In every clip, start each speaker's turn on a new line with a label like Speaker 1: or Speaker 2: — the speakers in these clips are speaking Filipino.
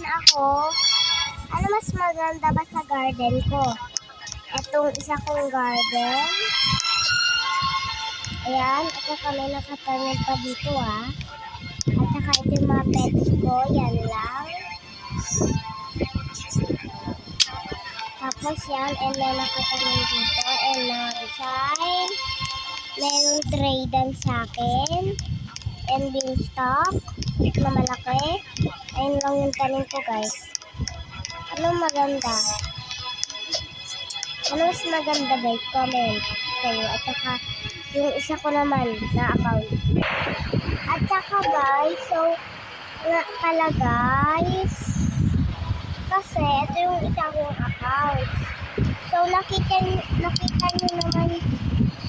Speaker 1: ako, ano mas maganda ba sa garden ko? Itong isa kong garden. Ayan, at saka may nakatanim pa dito At saka ito yung mga pets ko, yan lang. Tapos yan, and may nakatanim dito, and mga design. Merong tray dan sa akin. And beanstalk na malaki. Ayun lang yung tanim ko, guys. Ano maganda? Ano mas maganda, guys? Comment kayo. At saka yung isa ko naman na account. At saka, guys, so nga pala, guys, kasi ito yung isa kong account. So nakita nyo naman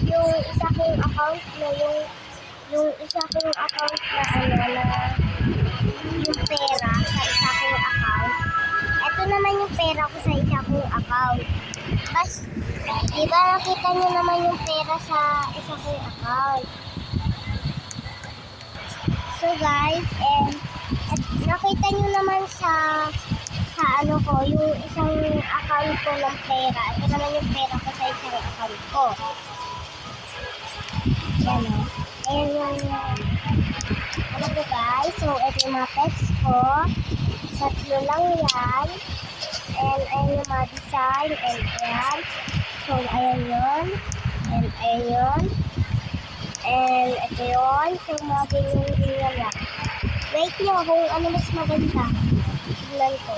Speaker 1: yung isa kong account na yung isa kong account na yung pera sa isa kong account. Ito naman yung pera ko sa isa kong account. Bas, diba nakita nyo naman yung pera sa isa kong account. So guys, at nakita nyo naman sa ano ko, yung isang account ko ng pera. Ito naman yung pera ko sa isang account ko. Yan o. Ayan yung ano ko, guys. So, ito yung mga pets ko. Tatlo lang yan. And ayan yung mga design. And ayan. So, ayan yun. And ayan yun. And ito yun. So, mga ganyan lang. Wait nyo kung ano mas maganda. Tignan ko.